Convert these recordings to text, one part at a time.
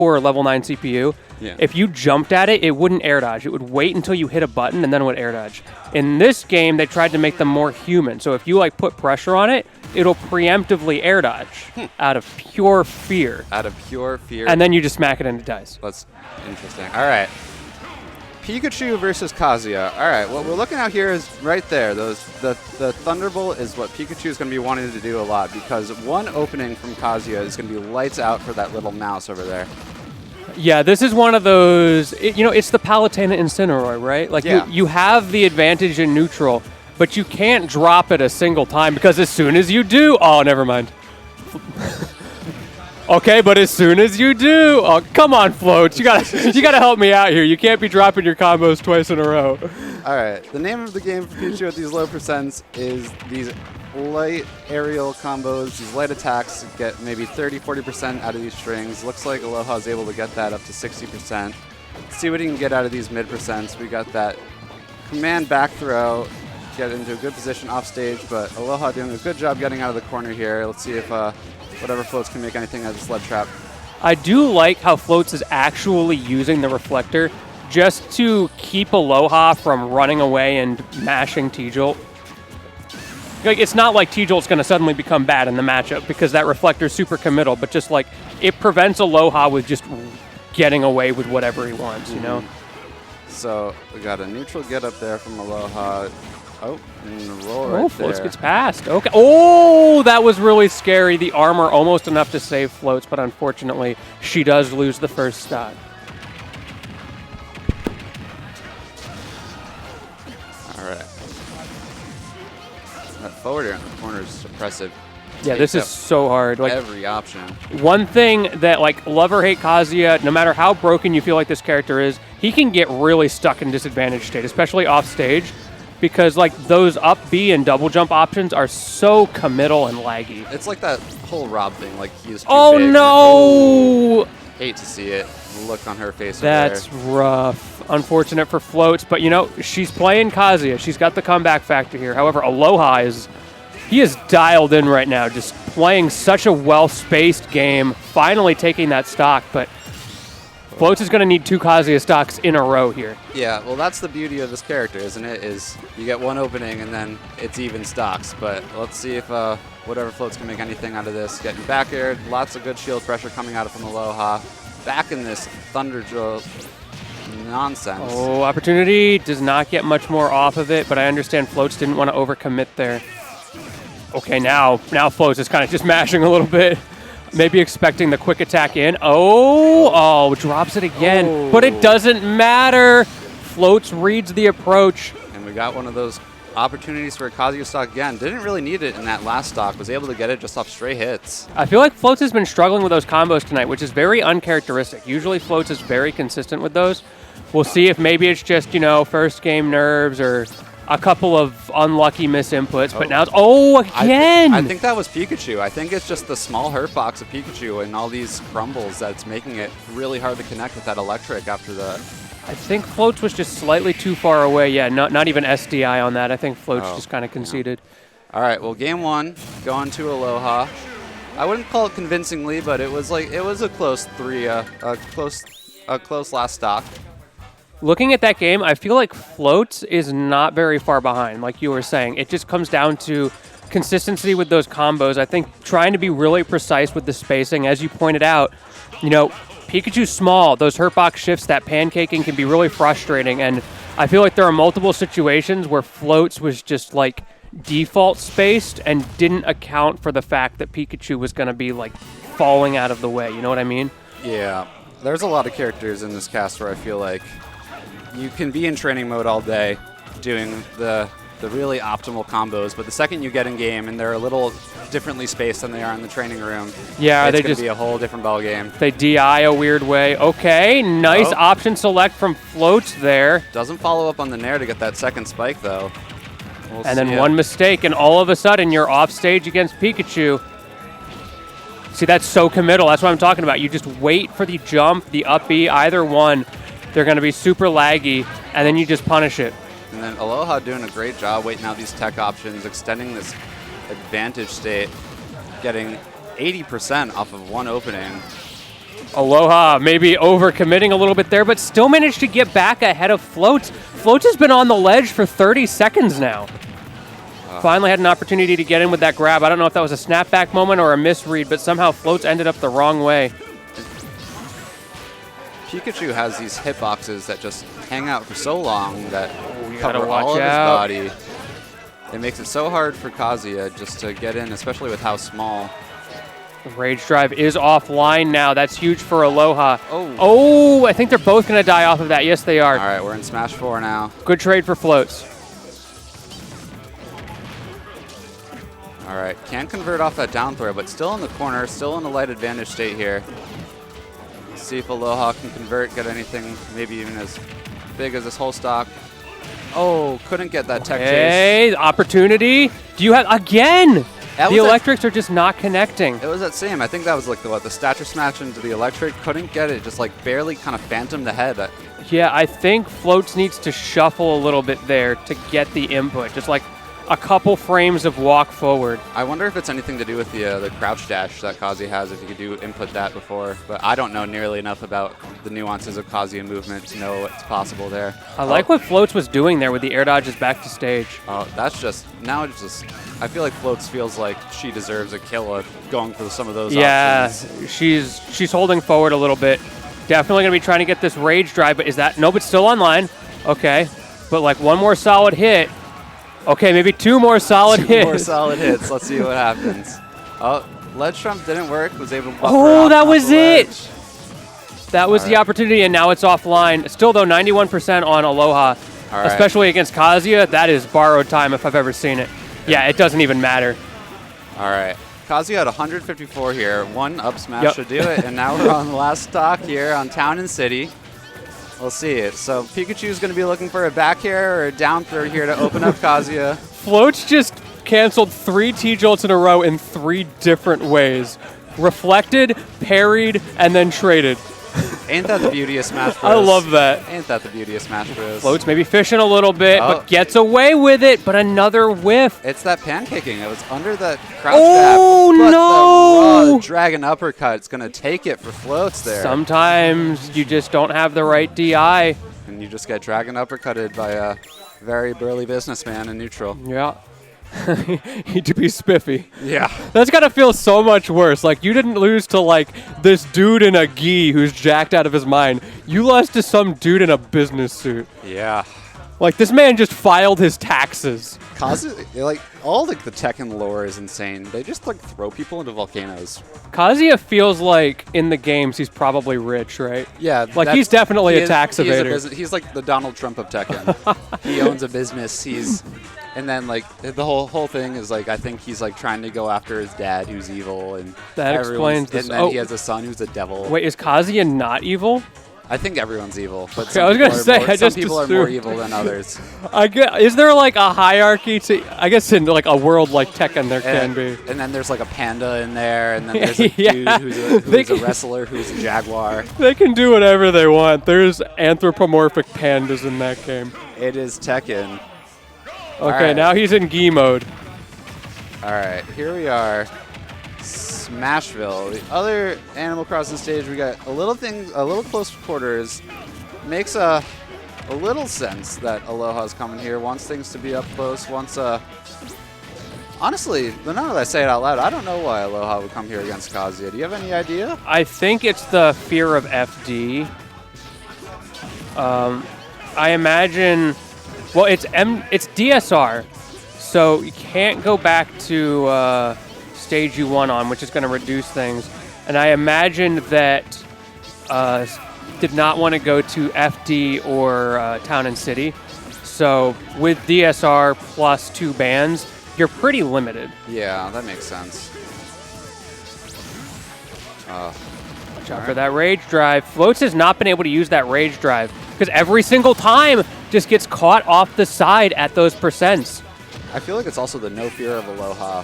or level 9 CPU. Yeah. If you jumped at it, it wouldn't air dodge. It would wait until you hit a button and then it would air dodge. In this game, they tried to make them more human. So if you like put pressure on it, it'll preemptively air dodge out of pure fear. Out of pure fear. And then you just smack it and it dies. That's interesting. All right. Pikachu versus Kazuya. All right, what we're looking at here is right there. The Thunderbolt is what Pikachu is going to be wanting to do a lot because one opening from Kazuya is going to be lights out for that little mouse over there. Yeah, this is one of those, it's the Palutena Incineroar, right? Like, Yeah. you have the advantage in neutral, but you can't drop it a single time because as soon as you do, oh, never mind. Okay, but as soon as you do, oh, come on, Floats, you gotta help me out here. You can't be dropping your combos twice in a row. All right, the name of the game for Pikachu at these low percents is these light aerial combos, these light attacks get maybe 30-40% out of these strings. Looks like Aloha is able to get that up to 60%. Let's see what he can get out of these mid percents. We got that command back throw, get into a good position off stage, but Aloha doing a good job getting out of the corner here. Let's see if whatever Floats can make anything out of this lead trap. I do like how Floats is actually using the reflector just to keep Aloha from running away and mashing T-Jolt. Like, it's not like T-Jolt's going to suddenly become bad in the matchup because that reflector's super committal, but just like it prevents Aloha with just getting away with whatever he wants, you know? So we got a neutral get up there from Aloha. Oh, and the roll right there. Floats gets past. Okay. Oh, that was really scary. The armor almost enough to save Floats, but unfortunately, she does lose the first stock. All right. That forward air in the corner is impressive. Yeah, this is so hard. Like, every option. one thing that, like, love or hate Kazuya, no matter how broken you feel like this character is, he can get really stuck in disadvantaged state, especially off stage, because, like, those up B and double jump options are so committal and laggy. It's like that whole Rob thing. Like, he's too Oh, big. no! Hate to see it. The look on her face That's over there. rough. Unfortunate for Floats, but, she's playing Kazuya. She's got the comeback factor here. However, Aloha he is dialed in right now, just playing such a well-spaced game, finally taking that stock, but Floats is going to need 2 Kazuya stocks in a row here. Yeah, well, that's the beauty of this character, isn't it? Is you get one opening and then it's even stocks. But let's see if whatever Floats can make anything out of this. Getting back aired, lots of good shield pressure coming out from Aloha. Back in this Thunder Drill nonsense. Oh, opportunity does not get much more off of it, but I understand Floats didn't want to overcommit there. Okay, now Floats is kind of just mashing a little bit. Maybe expecting the quick attack in. Oh, drops it again. Oh. But it doesn't matter. Floats reads the approach. And we got one of those opportunities for a Kazuya stock again. Didn't really need it in that last stock. Was able to get it just off stray hits. I feel like Floats has been struggling with those combos tonight, which is very uncharacteristic. Usually Floats is very consistent with those. We'll see if maybe it's just, first game nerves or a couple of unlucky misinputs, but now it's, again! I think that was Pikachu. I think it's just the small hurt box of Pikachu and all these crumbles that's making it really hard to connect with that electric after that. I think Floats was just slightly too far away. Yeah, not even SDI on that. I think Floats just kind of conceded. Yeah. All right, well, game 1 going to Aloha. I wouldn't call it convincingly, but it was a close a close last stock. Looking at that game, I feel like Floats is not very far behind, like you were saying. It just comes down to consistency with those combos. I think trying to be really precise with the spacing, as you pointed out, Pikachu's small. Those hurtbox shifts, that pancaking can be really frustrating, and I feel like there are multiple situations where Floats was just like default spaced and didn't account for the fact that Pikachu was going to be like falling out of the way. You know what I mean? Yeah. There's a lot of characters in this cast where I feel like you can be in training mode all day doing the really optimal combos, but the second you get in game and they're a little differently spaced than they are in the training room, it's going to be a whole different ball game. They DI a weird way. Okay, nice option select from Floats there. Doesn't follow up on the Nair to get that second spike, though. And then one mistake, and all of a sudden you're off stage against Pikachu. See, that's so committal. That's what I'm talking about. You just wait for the jump, the up B, either one. They're going to be super laggy, and then you just punish it. And then Aloha doing a great job waiting out these tech options, extending this advantage state, getting 80% off of one opening. Aloha maybe overcommitting a little bit there, but still managed to get back ahead of Floats. Floats has been on the ledge for 30 seconds now. Finally had an opportunity to get in with that grab. I don't know if that was a snapback moment or a misread, but somehow Floats ended up the wrong way. Pikachu has these hitboxes that just hang out for so long that cover watch all of out. his body. It makes it so hard for Kazuya just to get in, especially with how small. Rage Drive is offline now. That's huge for Aloha. Oh. I think they're both going to die off of that. Yes, they are. All right, we're in Smash 4 now. Good trade for Floats. All right, can't convert off that down throw, but still in the corner, still in a light advantage state here. See if Aloha can convert, get anything, maybe even as big as this whole stock. Oh, couldn't get that tech chase. Hey, opportunity. Do you have, again? The was electrics are just not connecting. It was that same. I think that was like the stature smash into the electric. Couldn't get it. Just like barely kind of phantomed ahead. Yeah, I think Floats needs to shuffle a little bit there to get the input. Just like a couple frames of walk forward. I wonder if it's anything to do with the crouch dash that Kazuya has, if you could do input that before. But I don't know nearly enough about the nuances of Kazuya movement to know what's possible there. I like what Floats was doing there with the air dodges back to stage. Oh, that's just, now it's just, I feel like Floats feels like she deserves a kill of going for some of those options. She's holding forward a little bit. Definitely going to be trying to get this Rage Drive, but is that, nope, it's still online. Okay, but like one more solid hit. Okay, maybe two more solid hits. Two more solid hits. Let's see what happens. Oh, ledge trump didn't work. Was able to buffer Oh, out that off was the it. ledge. That was the opportunity, and now it's offline. Still, though, 91% on Aloha, especially against Kazuya. That is borrowed time if I've ever seen it. Yeah, it doesn't even matter. All right. Kazuya had 154 here. One up smash should do it, and now we're on the last stock here on Town and City. We'll see it. So Pikachu's going to be looking for a back air or a down throw here to open up Kazuya. Floats just canceled 3 T-Jolts in a row in 3 different ways. Reflected, parried, and then traded. Ain't that the beauty of Smash Bros? I love that. Ain't that the beauty of Smash Bros? Floats maybe fishing a little bit, but gets away with it, but another whiff. It's that pancaking. It was under that crouch Oh, jab, no! The raw dragon uppercut. It's going to take it for Floats there. Sometimes you just don't have the right DI. And you just get dragon uppercutted by a very burly businessman in neutral. Yeah. To be spiffy. Yeah. That's got to feel so much worse. Like, you didn't lose to, like, this dude in a gi who's jacked out of his mind. You lost to some dude in a business suit. Yeah. Like, this man just filed his taxes. Kazuya, like, all like the Tekken lore is insane. They just like throw people into volcanoes. Kazuya feels like in the games he's probably rich, right? Yeah. Like, he's definitely a tax evader. He's like the Donald Trump of Tekken. He owns a business. And then like the whole thing is like I think he's like trying to go after his dad who's evil and that explains this. And then he has a son who's a devil. Wait, is Kazuya not evil? I think everyone's evil, but okay, I was gonna say some people are more evil than others. Is there like a hierarchy to? I guess in like a world like Tekken there can be. And then there's like a panda in there, and then there's a dude who's a wrestler who's a jaguar. They can do whatever they want. There's anthropomorphic pandas in that game. It is Tekken. Okay, now he's in gi mode. All right, here we are. Smashville. The other Animal Crossing stage, we got a little close quarters. Makes a little sense that Aloha's coming here. Wants things to be up close. Honestly, now that I say it out loud, I don't know why Aloha would come here against Kazuya. Do you have any idea? I think it's the fear of FD. I imagine. Well, it's DSR, so you can't go back to stage you won on, which is going to reduce things. And I imagine that did not want to go to FD or Town and City. So with DSR plus 2 bans, you're pretty limited. Yeah, that makes sense. Watch out for that Rage Drive. Floats has not been able to use that Rage Drive because every single time just gets caught off the side at those percents. I feel like it's also the no fear of Aloha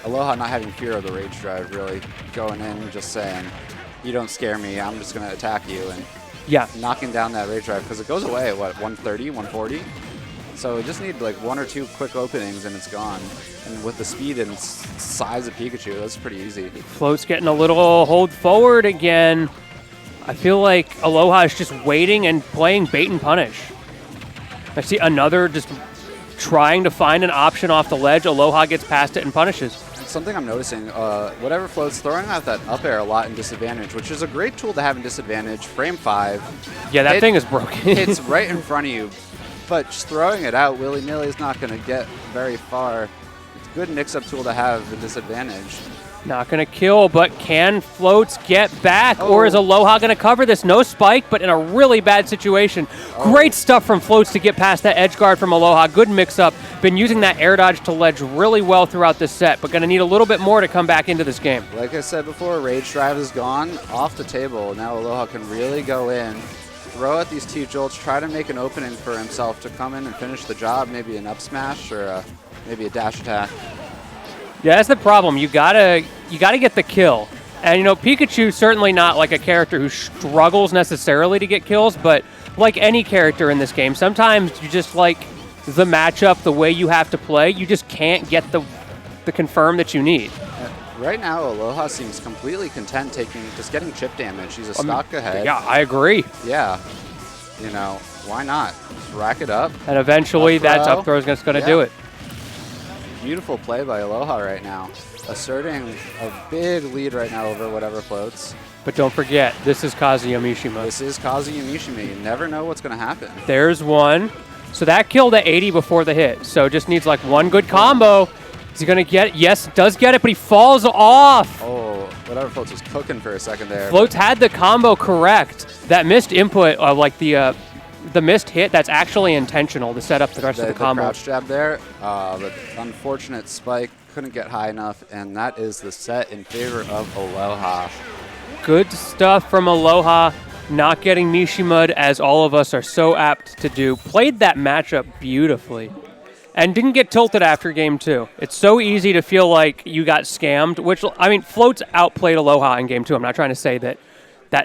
Aloha not having fear of the Rage Drive, really going in just saying, you don't scare me, I'm just going to attack you, and knocking down that Rage Drive because it goes away at what, 130, 140? So we just need like 1 or 2 quick openings and it's gone. And with the speed and size of Pikachu, that's pretty easy. Float's getting a little hold forward again. I feel like Aloha is just waiting and playing bait and punish. I see another just trying to find an option off the ledge. Aloha gets past it and punishes. Something I'm noticing, whatever floats throwing out that up air a lot in disadvantage, which is a great tool to have in disadvantage. Frame 5. Yeah, that thing is broken. It's right in front of you, but just throwing it out willy-nilly is not going to get very far. It's a good mix-up tool to have in disadvantage. Not going to kill, but can Floats get back? Or is Aloha going to cover this? No spike, but in a really bad situation. Great stuff from Floats to get past that edge guard from Aloha. Good mix-up. Been using that air dodge to ledge really well throughout this set, but going to need a little bit more to come back into this game. Like I said before, Rage Drive is gone off the table. Now Aloha can really go in, throw out these 2 jolts, try to make an opening for himself to come in and finish the job, maybe an up smash or maybe a dash attack. Yeah, that's the problem. You gotta get the kill. And you know, Pikachu certainly not like a character who struggles necessarily to get kills, but like any character in this game, sometimes you just like the matchup, the way you have to play, you just can't get the confirm that you need. Right now, Aloha seems completely content just getting chip damage. He's a stock ahead. Yeah, I agree. Yeah, you know, why not? Just rack it up. And eventually, that's up throw is going to do it. Beautiful play by Aloha right now, asserting a big lead right now over whatever floats. But don't forget, this is Kazuya Mishima. This is Kazuya Mishima. You never know what's going to happen. There's one. So that killed at 80 before the hit. So just needs like one good combo. Is he going to get it? Yes, does get it, but he falls off. Oh, whatever floats was cooking for a second there. Floats had the combo correct. That missed input of like the missed hit, that's actually intentional to set up the rest of the combo. The crouch jab there, the unfortunate spike couldn't get high enough, and that is the set in favor of Aloha. Good stuff from Aloha, not getting Mishima as all of us are so apt to do. Played that matchup beautifully and didn't get tilted after game 2. It's so easy to feel like you got scammed, which, I mean, Floats outplayed Aloha in game 2. I'm not trying to say that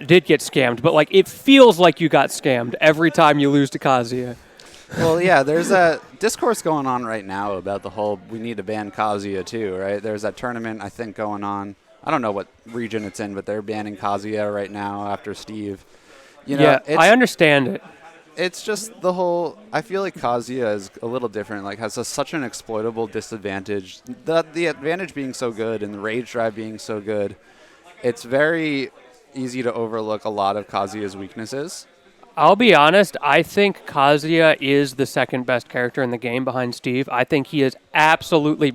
did get scammed, but like it feels like you got scammed every time you lose to Kazuya. Well, yeah, there's a discourse going on right now about the whole we need to ban Kazuya too, right? There's that tournament, I think, going on. I don't know what region it's in, but they're banning Kazuya right now after Steve. You know, yeah, I understand it. It's just the whole, I feel like Kazuya is a little different, like has such an exploitable disadvantage. The advantage being so good and the rage drive being so good, it's very easy to overlook a lot of Kazuya's weaknesses. I'll be honest, I think Kazuya is the second best character in the game behind Steve. I think he is absolutely